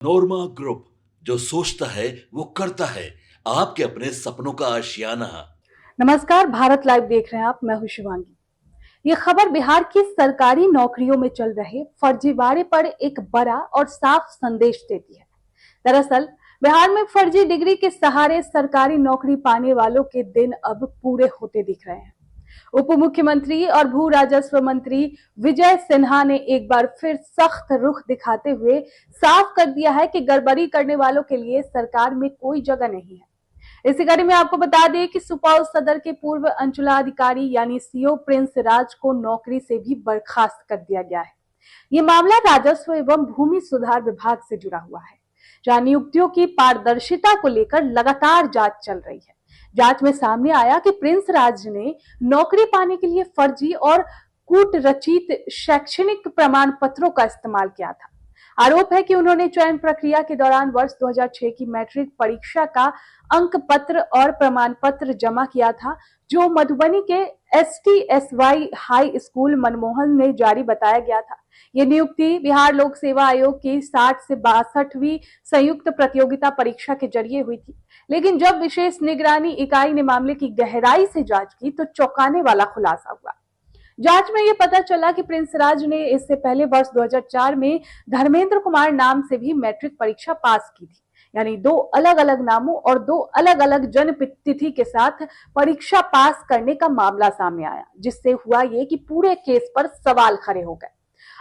नोरमा group, जो सोचता है वो करता है। आपके अपने सपनों का आशियाना। नमस्कार, भारत लाइव देख रहे हैं आप। मैं हूं शिवांगी। ये खबर बिहार की सरकारी नौकरियों में चल रहे फर्जीवाड़े पर एक बड़ा और साफ संदेश देती है। दरअसल बिहार में फर्जी डिग्री के सहारे सरकारी नौकरी पाने वालों के दिन अब पूरे होते दिख रहे हैं। उप मुख्यमंत्री और भू राजस्व मंत्री विजय सिन्हा ने एक बार फिर सख्त रुख दिखाते हुए साफ कर दिया है कि गड़बड़ी करने वालों के लिए सरकार में कोई जगह नहीं है। इसी कड़ी में आपको बता दें कि सुपौल सदर के पूर्व अंचलाधिकारी यानी सीओ प्रिंस राज को नौकरी से भी बर्खास्त कर दिया गया है। ये मामला राजस्व एवं भूमि सुधार विभाग से जुड़ा हुआ है, जहां नियुक्तियों की पारदर्शिता को लेकर लगातार जांच चल रही है। जांच में सामने आया कि प्रिंस राज ने नौकरी पाने के लिए फर्जी और कूट रचित शैक्षणिक प्रमाण पत्रों का इस्तेमाल किया था। आरोप है कि उन्होंने चयन प्रक्रिया के दौरान वर्ष 2006 की मैट्रिक परीक्षा का अंक पत्र और प्रमाण पत्र जमा किया था, जो मधुबनी के STSY हाई स्कूल मनमोहन में जारी बताया गया था। ये नियुक्ति बिहार लोक सेवा आयोग की 60 से 62वीं संयुक्त प्रतियोगिता परीक्षा के जरिए हुई थी। लेकिन जब विशेष निगरानी इकाई ने मामले की गहराई से जांच की तो चौंकाने वाला खुलासा हुआ। जांच में यह पता चला कि प्रिंस राज ने इससे पहले वर्ष 2004 में धर्मेंद्र कुमार नाम से भी मैट्रिक परीक्षा पास की थी। यानी दो अलग अलग नामों और दो अलग अलग जन्म तिथि के साथ परीक्षा पास करने का मामला सामने आया, जिससे हुआ ये कि पूरे केस पर सवाल खड़े हो गए।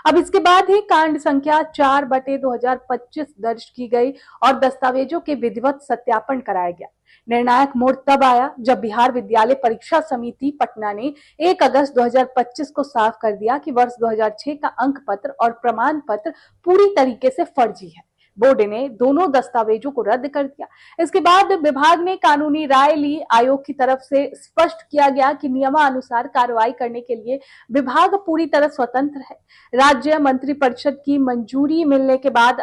अब इसके बाद ही कांड संख्या 4/2025 दर्ज की गई और दस्तावेजों के विधिवत सत्यापन कराया गया। निर्णायक मोड़ तब आया जब बिहार विद्यालय परीक्षा समिति पटना ने 1 अगस्त 2025 को साफ कर दिया कि वर्ष 2006 का अंक पत्र और प्रमाण पत्र पूरी तरीके से फर्जी है। बोर्ड ने दोनों दस्तावेजों को रद्द कर दिया। इसके बाद विभाग ने कानूनी राय ली। आयोग की तरफ से स्पष्ट किया गया कि नियमानुसार कार्रवाई करने के लिए विभाग पूरी तरह स्वतंत्र है। राज्य मंत्रिपरिषद की मंजूरी मिलने के बाद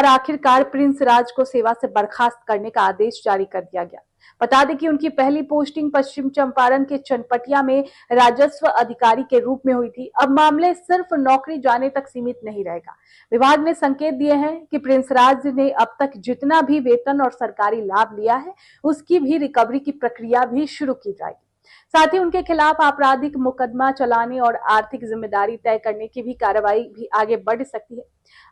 आखिरकार प्रिंस राज को सेवा से बर्खास्त करने का आदेश जारी कर दिया गया। बता दें कि उनकी पहली पोस्टिंग पश्चिम चंपारण के चनपटिया में राजस्व अधिकारी के रूप में हुई थी। अब मामले सिर्फ नौकरी जाने तक सीमित नहीं रहेगा। विभाग ने संकेत दिए हैं कि प्रिंस राज ने अब तक जितना भी वेतन और सरकारी लाभ लिया है, उसकी भी रिकवरी की प्रक्रिया भी शुरू की जाएगी। साथ ही उनके खिलाफ आपराधिक मुकदमा चलाने और आर्थिक जिम्मेदारी तय करने की भी कार्रवाई भी आगे बढ़ सकती है।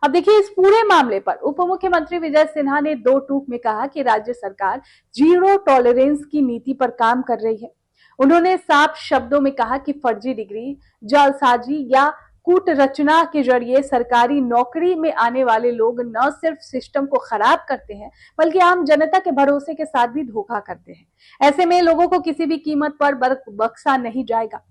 अब देखिए, इस पूरे मामले पर उप मुख्यमंत्री विजय सिन्हा ने 2 टूक में कहा कि राज्य सरकार जीरो टॉलरेंस की नीति पर काम कर रही है। उन्होंने साफ शब्दों में कहा कि फर्जी डिग्री, जालसाजी या कूट रचना के जरिए सरकारी नौकरी में आने वाले लोग न सिर्फ सिस्टम को खराब करते हैं, बल्कि आम जनता के भरोसे के साथ भी धोखा करते हैं। ऐसे में लोगों को किसी भी कीमत पर बख्शा नहीं जाएगा।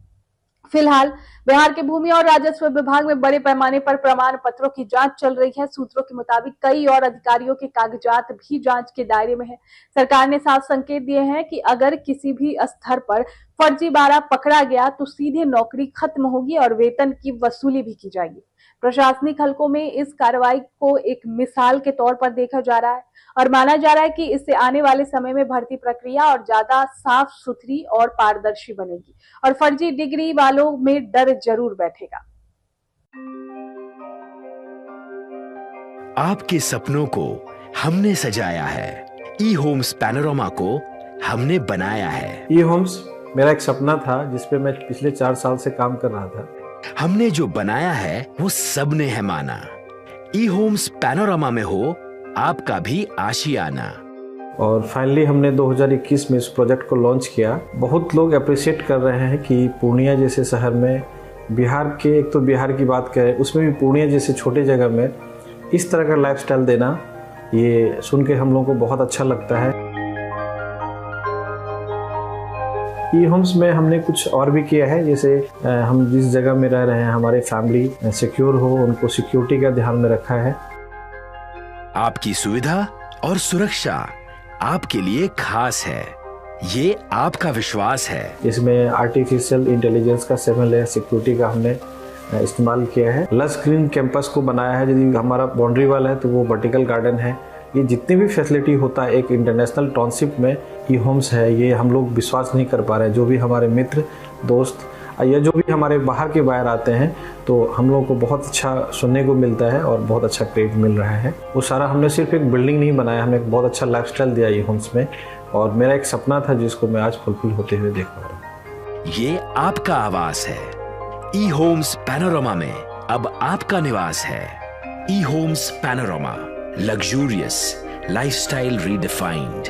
फिलहाल बिहार के भूमि और राजस्व विभाग में बड़े पैमाने पर प्रमाण पत्रों की जांच चल रही है। सूत्रों के मुताबिक कई और अधिकारियों के कागजात भी जांच के दायरे में है। सरकार ने साफ संकेत दिए हैं कि अगर किसी भी स्तर पर फर्जीवाड़ा पकड़ा गया तो सीधे नौकरी खत्म होगी और वेतन की वसूली भी की जाएगी। प्रशासनिक हलकों में इस कार्रवाई को एक मिसाल के तौर पर देखा जा रहा है और माना जा रहा है कि इससे आने वाले समय में भर्ती प्रक्रिया और ज्यादा साफ सुथरी और पारदर्शी बनेगी और फर्जी डिग्री वालों में डर जरूर बैठेगा। आपके सपनों को हमने सजाया है, ई होम्स पैनोरमा को हमने बनाया है। ई होम्स मेरा एक सपना था जिसपे मैं पिछले 4 साल से काम कर रहा था। हमने जो बनाया है वो सबने है माना। ई होम्स पैनोरमा में हो आपका भी आशियाना। और फाइनली हमने 2021 में इस प्रोजेक्ट को लॉन्च किया। बहुत लोग अप्रिशिएट कर रहे हैं कि पूर्णिया जैसे शहर में, बिहार के, एक तो बिहार की बात करें उसमें भी पूर्णिया जैसे छोटे जगह में इस तरह का लाइफस्टाइल देना, ये सुन के हम लोगों को बहुत अच्छा लगता है। ई होम्स में हमने कुछ और भी किया है, जैसे हम जिस जगह में रह रहे हैं हमारे फैमिली सिक्योर हो, उनको सिक्योरिटी का ध्यान में रखा है। आपकी सुविधा और सुरक्षा आपके लिए खास है, ये आपका विश्वास है। इसमें आर्टिफिशियल इंटेलिजेंस का 7 लेयर सिक्योरिटी का हमने इस्तेमाल किया है। लस ग्रीन कैंपस को बनाया है। यदि हमारा बाउंड्री वाल है तो वो वर्टिकल गार्डन है। ये जितनी भी फैसिलिटी होता है एक इंटरनेशनल टाउनशिप में ई होम्स है, ये हम लोग विश्वास नहीं कर पा रहे हैं। जो भी हमारे मित्र दोस्त या जो भी हमारे बाहर के बायर आते हैं तो हम लोगों को बहुत अच्छा सुनने को मिलता है और बहुत अच्छा क्रेडिट मिल रहा है। वो सारा हमने सिर्फ एक बिल्डिंग नहीं बनाया, हमें एक बहुत अच्छा लाइफस्टाइल दिया ये होम्स में, और मेरा एक सपना था जिसको मैं आज फुलफिल होते हुए देख पा रहा हूँ। ये आपका आवास है। ई होम्स पैनोरामा में अब आपका निवास है। E homes panorama, luxurious lifestyle redefined.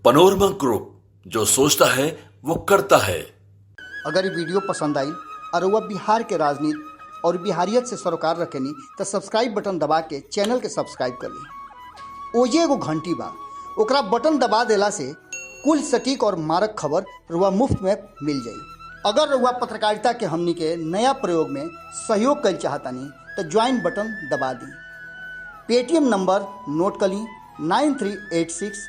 Panorama group, जो सोचता है वो करता है। अगर ये वीडियो पसंद आई और वह बिहार के राजनीति और बिहारियत से सरोकार रखेनी तो सब्सक्राइब बटन दबा के चैनल के सब्सक्राइब कर ली। ओजे एगो घंटी बा, ओकरा बटन दबा देला से कुल सटीक और मारक खबर रुआ मुफ्त में मिल जाई। अगर रुआ पत्रकारिता के हमनी के नया प्रयोग में सहयोग कर चाहतानी तो ज्वाइन बटन दबा दी। पेटीएम नंबर नोट कर ली 9386